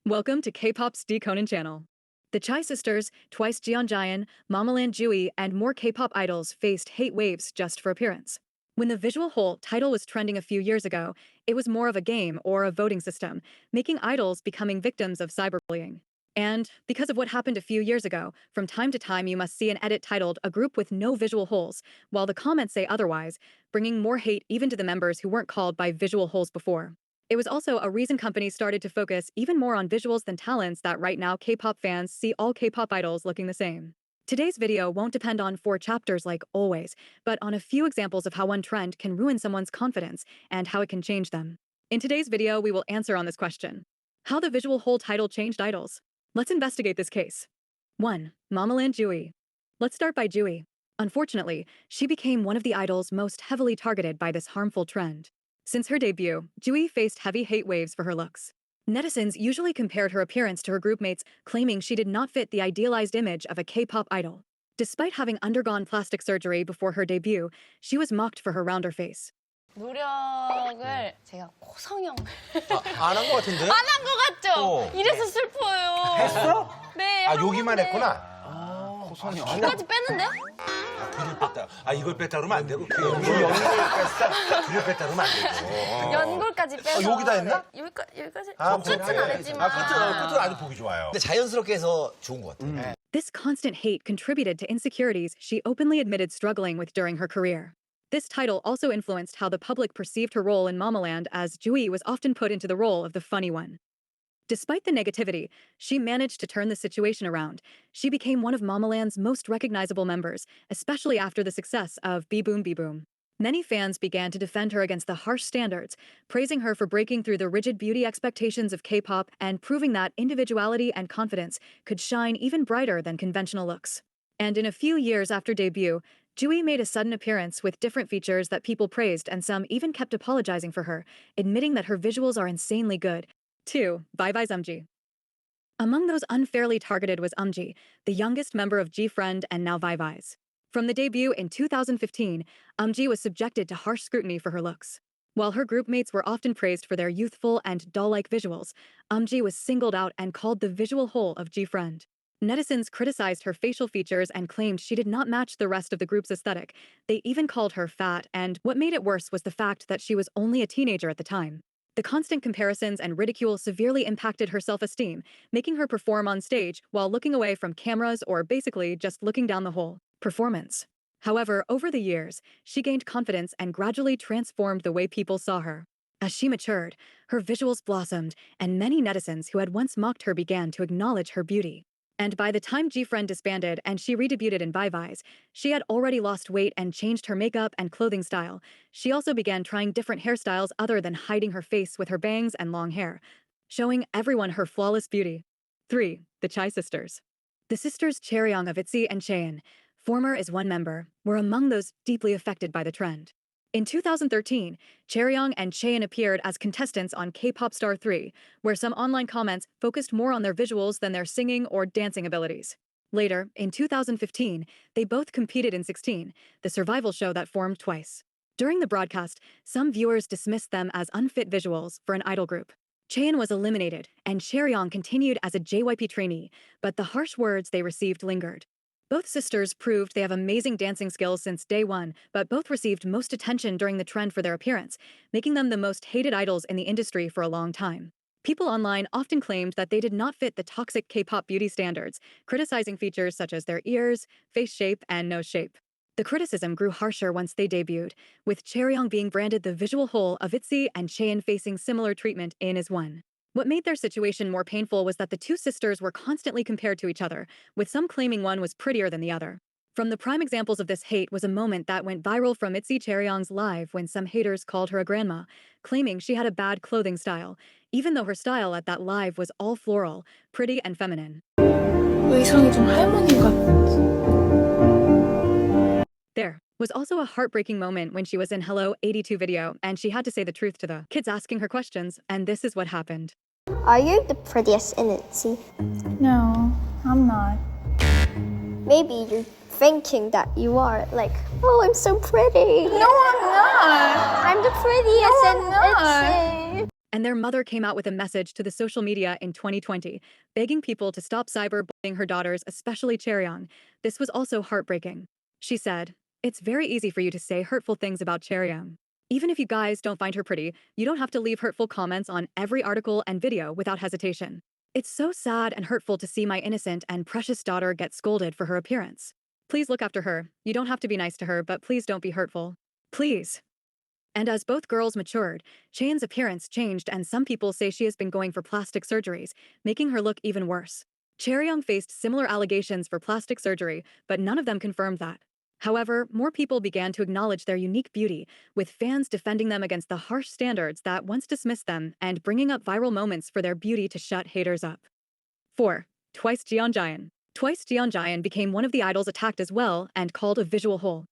Welcome to K-pop's DConan channel. The Chae sisters, twice Jeongyeon, Momoland JooE, and more K-pop idols faced hate waves just for appearance. When the visual whole title was trending a few years ago, it was more of a game or a voting system, making idols becoming victims of cyberbullying. And because of what happened a few years ago, from time to time you must see an edit titled "A Group with No Visual Holes," while the comments say otherwise, bringing more hate even to the members who weren't called by visual holes before. It was also a reason companies started to focus even more on visuals than talents that right now K-pop fans see all K-pop idols looking the same. Today's video won't depend on 4 chapters like always, but on a few examples of how one trend can ruin someone's confidence and how it can change them. In today's video, we will answer on this question: how the visual whole title changed idols. Let's investigate this case. 1. Momoland JooE. Let's start by JooE. Unfortunately, she became one of the idols most heavily targeted by this harmful trend. Since her debut, JooE faced heavy hate waves for her looks. Netizens usually compared her appearance to her groupmates, claiming she did not fit the idealized image of a K-pop idol. Despite having undergone plastic surgery before her debut, she was mocked for her rounder face. 노력을 제가 고성형 안 한 것 같은데? 안 한 것 같죠? 이래서 슬퍼요. 했어? 네. 아, 한 여기만 건데. 했구나. 귀까지 뺐는데? 귀를 뺐다. 아, 이걸 뺐다 그러면 안 되고 연골 뺐다. 귀를 뺐다 그러면 안 되고. 연골까지 빼서. 여기다 했나? 네, 여기까지. 아, 끝은 안 했지만. 끝은 아주 보기 좋아요. 근데 자연스럽게 해서 좋은 것 같아요. This constant hate contributed to insecurities she openly admitted struggling with during her career. This title also influenced how the public perceived her role in Momoland, as JooE was often put into the role of the funny one. Despite the negativity, she managed to turn the situation around. She became one of Momoland's most recognizable members, especially after the success of Be-Boom Be-Boom. Many fans began to defend her against the harsh standards, praising her for breaking through the rigid beauty expectations of K-pop and proving that individuality and confidence could shine even brighter than conventional looks. And in a few years after debut, JooE made a sudden appearance with different features that people praised, and some even kept apologizing for her, admitting that her visuals are insanely good. 2. VIVIZ Umji. Among those unfairly targeted was Umji, the youngest member of G-Friend and now VIVIZ. From the debut in 2015, Umji was subjected to harsh scrutiny for her looks. While her groupmates were often praised for their youthful and doll-like visuals, Umji was singled out and called the visual whole of G-Friend. Netizens criticized her facial features and claimed she did not match the rest of the group's aesthetic. They even called her fat, and what made it worse was the fact that she was only a teenager at the time. The constant comparisons and ridicule severely impacted her self-esteem, making her perform on stage while looking away from cameras or basically just looking down the hole. Performance. However, over the years, she gained confidence and gradually transformed the way people saw her. As she matured, her visuals blossomed, and many netizens who had once mocked her began to acknowledge her beauty. And by the time G-Friend disbanded and she redebuted in VIVIZ, she had already lost weight and changed her makeup and clothing style. She also began trying different hairstyles other than hiding her face with her bangs and long hair, showing everyone her flawless beauty. 3. The Chae sisters. The sisters Chaeryeong of ITZY and Chaeyeon, former is one member, were among those deeply affected by the trend. In 2013, Chaeryeong and Chaeyeon appeared as contestants on K-Pop Star 3, where some online comments focused more on their visuals than their singing or dancing abilities. Later, in 2015, they both competed in 16, the survival show that formed twice. During the broadcast, some viewers dismissed them as unfit visuals for an idol group. Chaeyeon was eliminated, and Chaeryeong continued as a JYP trainee, but the harsh words they received lingered. Both sisters proved they have amazing dancing skills since day one, but both received most attention during the trend for their appearance, making them the most hated idols in the industry for a long time. People online often claimed that they did not fit the toxic K-pop beauty standards, criticizing features such as their ears, face shape, and nose shape. The criticism grew harsher once they debuted, with Chaeryeong being branded the visual whole of ITZY and Chaeyeon facing similar treatment in as one. What made their situation more painful was that the two sisters were constantly compared to each other, with some claiming one was prettier than the other. From the prime examples of this hate was a moment that went viral from ITZY Chaeryeong's live when some haters called her a grandma, claiming she had a bad clothing style, even though her style at that live was all floral, pretty and feminine. 의상이 좀 할머니 같. There was also a heartbreaking moment when she was in Hello 82 video and she had to say the truth to the kids asking her questions, and this is what happened. Are you the prettiest in ITZY? No, I'm not. Maybe you're thinking that you are, like, oh, I'm so pretty. No, I'm not. I'm the prettiest No, in I'm not. ITZY. and their mother came out with a message to the social media in 2020, begging people to stop cyberbullying her daughters, especially Chaeryeong. This was also heartbreaking. She said, "It's very easy for you to say hurtful things about Chaeryeong. Even if you guys don't find her pretty, you don't have to leave hurtful comments on every article and video without hesitation. It's so sad and hurtful to see my innocent and precious daughter get scolded for her appearance. Please look after her. You don't have to be nice to her, but please don't be hurtful. Please." And as both girls matured, Chaeyeon's appearance changed, and some people say she has been going for plastic surgeries, making her look even worse. Chaeryeong faced similar allegations for plastic surgery, but none of them confirmed that. However, more people began to acknowledge their unique beauty, with fans defending them against the harsh standards that once dismissed them and bringing up viral moments for their beauty to shut haters up. 4. Twice Jeongyeon. Twice Jeongyeon became one of the idols attacked as well and called a visual hole.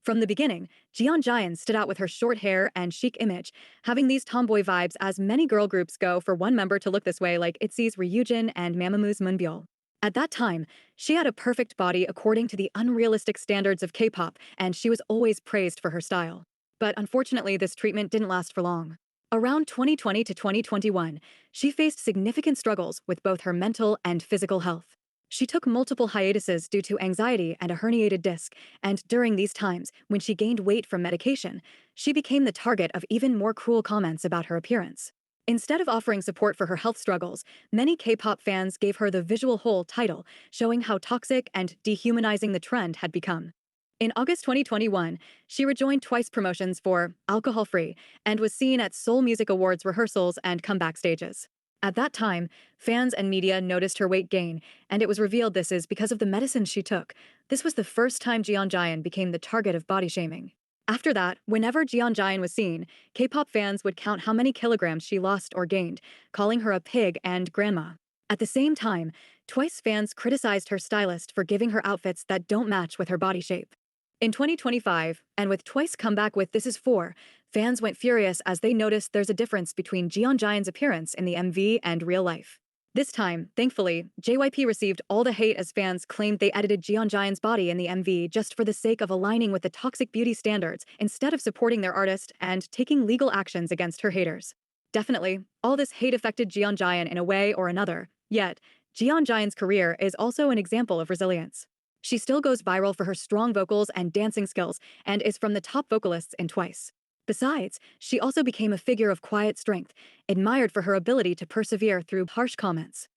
From the beginning, Jeongyeon stood out with her short hair and chic image, having these tomboy vibes as many girl groups go for one member to look this way, like ITZY's Ryujin and Mamamoo's Moonbyul. At that time, she had a perfect body according to the unrealistic standards of K-pop, and she was always praised for her style. But unfortunately, this treatment didn't last for long. Around 2020 to 2021, she faced significant struggles with both her mental and physical health. She took multiple hiatuses due to anxiety and a herniated disc, and during these times, when she gained weight from medication, she became the target of even more cruel comments about her appearance. Instead of offering support for her health struggles, many K-pop fans gave her the visual hole title, showing how toxic and dehumanizing the trend had become. In August 2021, she rejoined Twice promotions for Alcohol Free and was seen at Seoul Music Awards rehearsals and comeback stages. At that time, fans and media noticed her weight gain, and it was revealed this is because of the medicines she took. This was the first time Jeongyeon became the target of body shaming. After that, whenever Jeongyeon was seen, K-pop fans would count how many kilograms she lost or gained, calling her a pig and grandma. At the same time, Twice fans criticized her stylist for giving her outfits that don't match with her body shape. In 2025, and with Twice comeback with This Is 4, fans went furious as they noticed there's a difference between Jeongyeon's appearance in the MV and real life. This time, thankfully, JYP received all the hate as fans claimed they edited Jeongyeon's body in the MV just for the sake of aligning with the toxic beauty standards instead of supporting their artist and taking legal actions against her haters. Definitely, all this hate affected Jeongyeon in a way or another, yet Jeongyeon's career is also an example of resilience. She still goes viral for her strong vocals and dancing skills and is from the top vocalists in Twice. Besides, she also became a figure of quiet strength, admired for her ability to persevere through harsh comments.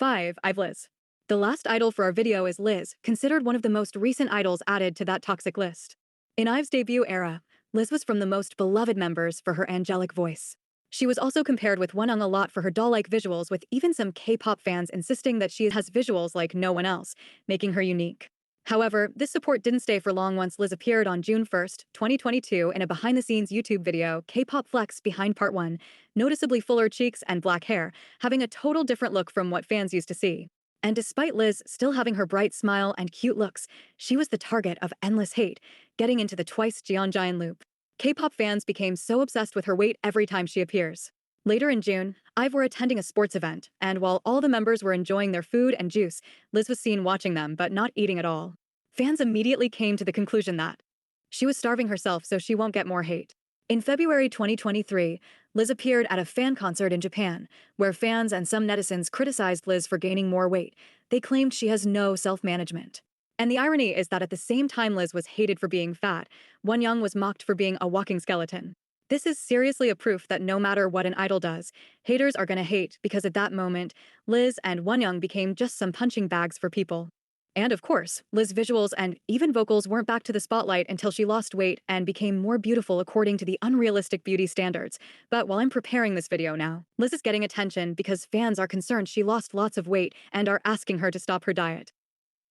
5. IVE Liz. The last idol for our video is Liz, considered one of the most recent idols added to that toxic list. In IVE's debut era, Liz was from the most beloved members for her angelic voice. She was also compared with Wonyoung a lot for her doll-like visuals, with even some K-pop fans insisting that she has visuals like no one else, making her unique. However, this support didn't stay for long once Liz appeared on June 1, 2022 in a behind-the-scenes YouTube video, K-pop Flex Behind Part 1, noticeably fuller cheeks and black hair, having a total different look from what fans used to see. And despite Liz still having her bright smile and cute looks, she was the target of endless hate, getting into the Twice Jeongyeon loop. K-pop fans became so obsessed with her weight every time she appears. Later in June, IVE were attending a sports event, and while all the members were enjoying their food and juice, Liz was seen watching them but not eating at all. Fans immediately came to the conclusion that she was starving herself so she won't get more hate. In February 2023, Liz appeared at a fan concert in Japan, where fans and some netizens criticized Liz for gaining more weight. They claimed she has no self-management. And the irony is that at the same time Liz was hated for being fat, Wonyoung was mocked for being a walking skeleton. This is seriously a proof that no matter what an idol does, haters are gonna hate, because at that moment, Liz and Wonyoung became just some punching bags for people. And of course, Liz's visuals and even vocals weren't back to the spotlight until she lost weight and became more beautiful according to the unrealistic beauty standards. But while I'm preparing this video now, Liz is getting attention because fans are concerned she lost lots of weight and are asking her to stop her diet.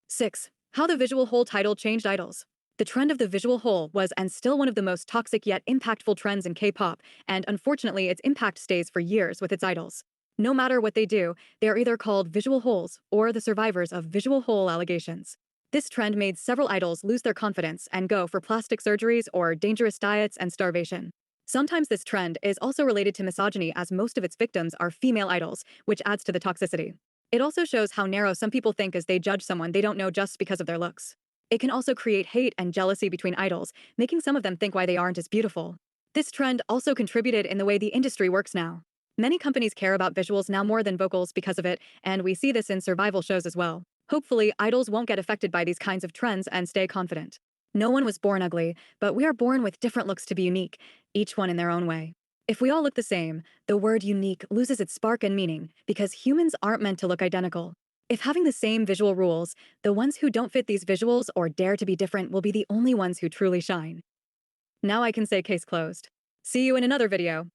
6. How the visual hole title changed idols. The trend of the visual hole was and still one of the most toxic yet impactful trends in K-pop, and unfortunately its impact stays for years with its idols. No matter what they do, they are either called visual holes or the survivors of visual hole allegations. This trend made several idols lose their confidence and go for plastic surgeries or dangerous diets and starvation. Sometimes this trend is also related to misogyny, as most of its victims are female idols, which adds to the toxicity. It also shows how narrow some people think as they judge someone they don't know just because of their looks. It can also create hate and jealousy between idols, making some of them think why they aren't as beautiful. This trend also contributed in the way the industry works now. Many companies care about visuals now more than vocals because of it, and we see this in survival shows as well. Hopefully, idols won't get affected by these kinds of trends and stay confident. No one was born ugly, but we are born with different looks to be unique, each one in their own way. If we all look the same, the word unique loses its spark and meaning because humans aren't meant to look identical. If having the same visual rules, the ones who don't fit these visuals or dare to be different will be the only ones who truly shine. Now I can say case closed. See you in another video.